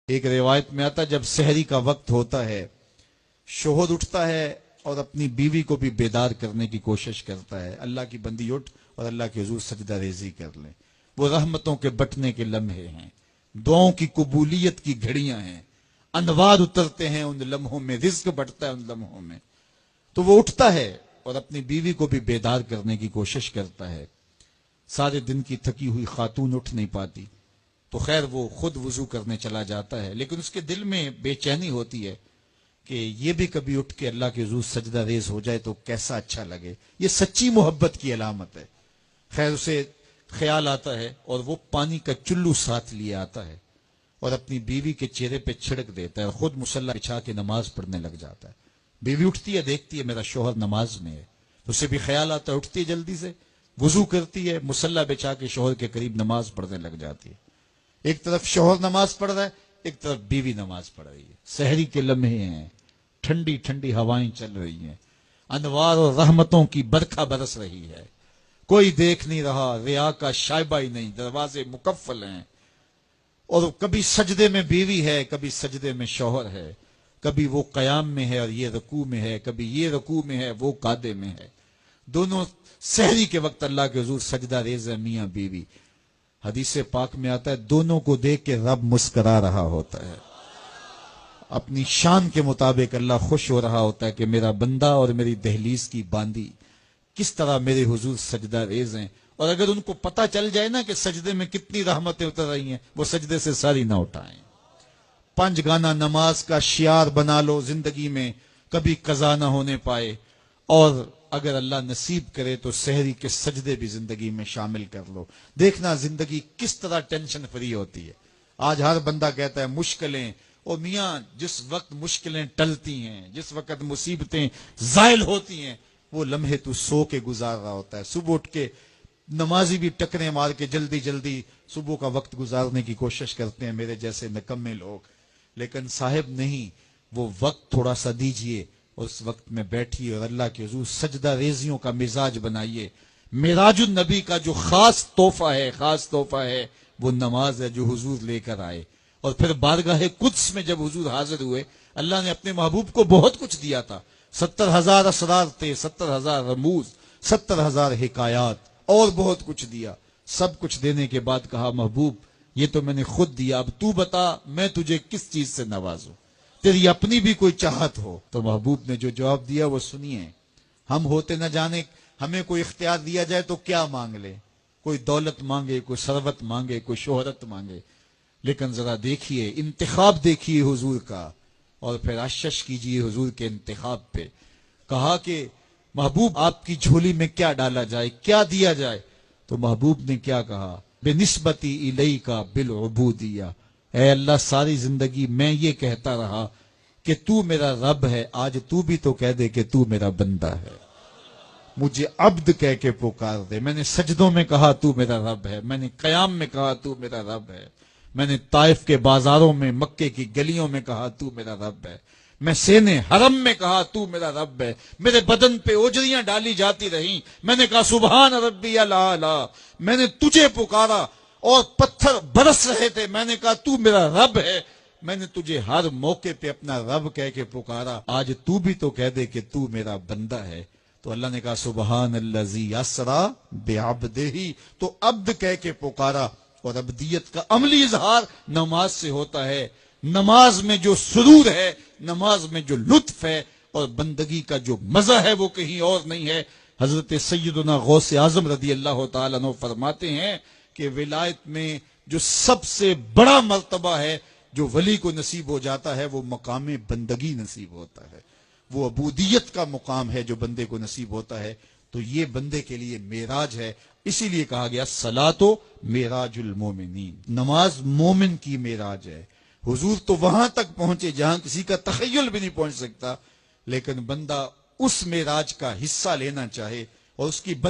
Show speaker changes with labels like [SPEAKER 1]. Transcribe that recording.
[SPEAKER 1] ایک روایت میں آتا ہے جب سحری کا وقت ہوتا ہے شوہر اٹھتا ہے اور اپنی بیوی کو بھی بیدار کرنے کی کوشش کرتا ہے، اللہ کی بندی اٹھ اور اللہ کے حضور سجدہ ریزی کر لیں۔ وہ رحمتوں کے بٹنے کے لمحے ہیں، دعاؤں کی قبولیت کی گھڑیاں ہیں، انوار اترتے ہیں ان لمحوں میں، رزق بڑھتا ہے ان لمحوں میں۔ تو وہ اٹھتا ہے اور اپنی بیوی کو بھی بیدار کرنے کی کوشش کرتا ہے۔ سارے دن کی تھکی ہوئی خاتون اٹھ نہیں پاتی تو خیر وہ خود وضو کرنے چلا جاتا ہے، لیکن اس کے دل میں بے چینی ہوتی ہے کہ یہ بھی کبھی اٹھ کے اللہ کے حضور سجدہ ریز ہو جائے تو کیسا اچھا لگے۔ یہ سچی محبت کی علامت ہے۔ خیر اسے خیال آتا ہے اور وہ پانی کا چلو ساتھ لیے آتا ہے اور اپنی بیوی کے چہرے پہ چھڑک دیتا ہے اور خود مصلی بچھا کے نماز پڑھنے لگ جاتا ہے۔ بیوی اٹھتی ہے، دیکھتی ہے میرا شوہر نماز میں ہے، اسے بھی خیال آتا ہے، اٹھتی ہے جلدی سے، وضو کرتی ہے، مصلی بچھا کے شوہر کے قریب نماز پڑھنے لگ جاتی ہے۔ ایک طرف شوہر نماز پڑھ رہا ہے، ایک طرف بیوی نماز پڑھ رہی ہے۔ سحری کے لمحے ہیں، ٹھنڈی ٹھنڈی ہوائیں چل رہی ہیں، انوار اور رحمتوں کی برکھا برس رہی ہے، کوئی دیکھ نہیں رہا، ریا کا شائبہ ہی نہیں، دروازے مکفل ہیں، اور کبھی سجدے میں بیوی ہے، کبھی سجدے میں شوہر ہے، کبھی وہ قیام میں ہے اور یہ رکوع میں ہے، کبھی یہ رکوع میں ہے وہ قعدے میں ہے۔ دونوں سحری کے وقت اللہ کے حضور سجدہ ریز ہے، میاں بیوی۔ حدیث پاک میں آتا ہے دونوں کو دیکھ کے رب مسکرا رہا ہوتا ہے، اپنی شان کے مطابق اللہ خوش ہو رہا ہوتا ہے کہ میرا بندہ اور میری دہلیز کی باندی کس طرح میرے حضور سجدہ ریز ہیں۔ اور اگر ان کو پتہ چل جائے نا کہ سجدے میں کتنی رحمتیں اتر رہی ہیں، وہ سجدے سے ساری نہ اٹھائیں۔ 5 گانا نماز کا شعار بنا لو زندگی میں، کبھی قضا نہ ہونے پائے، اور اگر اللہ نصیب کرے تو سحری کے سجدے بھی زندگی میں شامل کر لو۔ دیکھنا زندگی کس طرح ٹینشن فری ہوتی ہے۔ آج ہر بندہ کہتا ہے مشکلیں، اور میاں جس وقت مشکلیں ٹلتی ہیں، جس وقت مصیبتیں زائل ہوتی ہیں، وہ لمحے تو سو کے گزار رہا ہوتا ہے۔ صبح اٹھ کے نمازی بھی ٹکریں مار کے جلدی جلدی صبح کا وقت گزارنے کی کوشش کرتے ہیں، میرے جیسے نکمے لوگ۔ لیکن صاحب نہیں، وہ وقت تھوڑا سا دیجئے، اس وقت میں بیٹھیے اور اللہ کے حضور سجدہ ریزیوں کا مزاج بنائیے۔ معراج النبی کا جو خاص تحفہ ہے وہ نماز ہے جو حضور لے کر آئے۔ اور پھر بارگاہ قدس میں جب حضور حاضر ہوئے، اللہ نے اپنے محبوب کو بہت کچھ دیا تھا۔ 70,000 اسرار تھے، 70,000 رموز، 70,000 حکایات، اور بہت کچھ دیا۔ سب کچھ دینے کے بعد کہا محبوب یہ تو میں نے خود دیا، اب تو بتا میں تجھے کس چیز سے نوازوں، تیری اپنی بھی کوئی چاہت ہو۔ تو محبوب نے جو جواب دیا وہ سنیے۔ ہم ہوتے نہ جانے ہمیں کوئی اختیار دیا جائے تو کیا مانگ لے، کوئی دولت مانگے، کوئی ثروت مانگے، کوئی شہرت مانگے، لیکن ذرا دیکھیے انتخاب، دیکھیے حضور کا، اور پھر اشش کیجیے حضور کے انتخاب پہ۔ کہا کہ محبوب آپ کی جھولی میں کیا ڈالا جائے، کیا دیا جائے؟ تو محبوب نے کیا کہا؟ بنسبتی الیکا بالعبودیہ، اے اللہ ساری زندگی میں یہ کہتا رہا کہ تو میرا رب ہے، آج تو بھی تو کہہ دے کہ تو میرا بندہ ہے، مجھے عبد کہہ کے پکار دے۔ میں نے سجدوں میں کہا تو میرا رب ہے، میں نے قیام میں کہا تو میرا رب ہے، میں نے طائف کے بازاروں میں، مکے کی گلیوں میں کہا تو میرا رب ہے، میں سینے حرم میں کہا تو میرا رب ہے، میرے بدن پہ اوجریاں ڈالی جاتی رہیں، میں نے کہا سبحان ربی الاعلی، میں نے تجھے پکارا اور پتھر برس رہے تھے، میں نے کہا تو میرا رب ہے، میں نے تجھے ہر موقع پہ اپنا رب کہہ کے پکارا، آج تو بھی تو کہہ دے کہ تو میرا بندہ ہے۔ تو اللہ نے کہا سبحان الذی اسری بعبدہ، تو عبد کہہ کے پکارا۔ اور عبدیت کا عملی اظہار نماز سے ہوتا ہے۔ نماز میں جو سرور ہے، نماز میں جو لطف ہے، اور بندگی کا جو مزہ ہے وہ کہیں اور نہیں ہے۔ حضرت سیدنا غوث اعظم رضی اللہ تعالیٰ عنہ فرماتے ہیں کہ ولایت میں جو سب سے بڑا مرتبہ ہے جو ولی کو نصیب ہو جاتا ہے، وہ مقام بندگی نصیب ہوتا ہے، وہ عبودیت کا مقام ہے جو بندے کو نصیب ہوتا ہے۔ تو یہ بندے کے لیے معراج ہے، اسی لیے کہا گیا صلاۃ معراج المومنین، نماز مومن کی معراج ہے۔ حضور تو وہاں تک پہنچے جہاں کسی کا تخیل بھی نہیں پہنچ سکتا، لیکن بندہ اس معراج کا حصہ لینا چاہے اور اس کی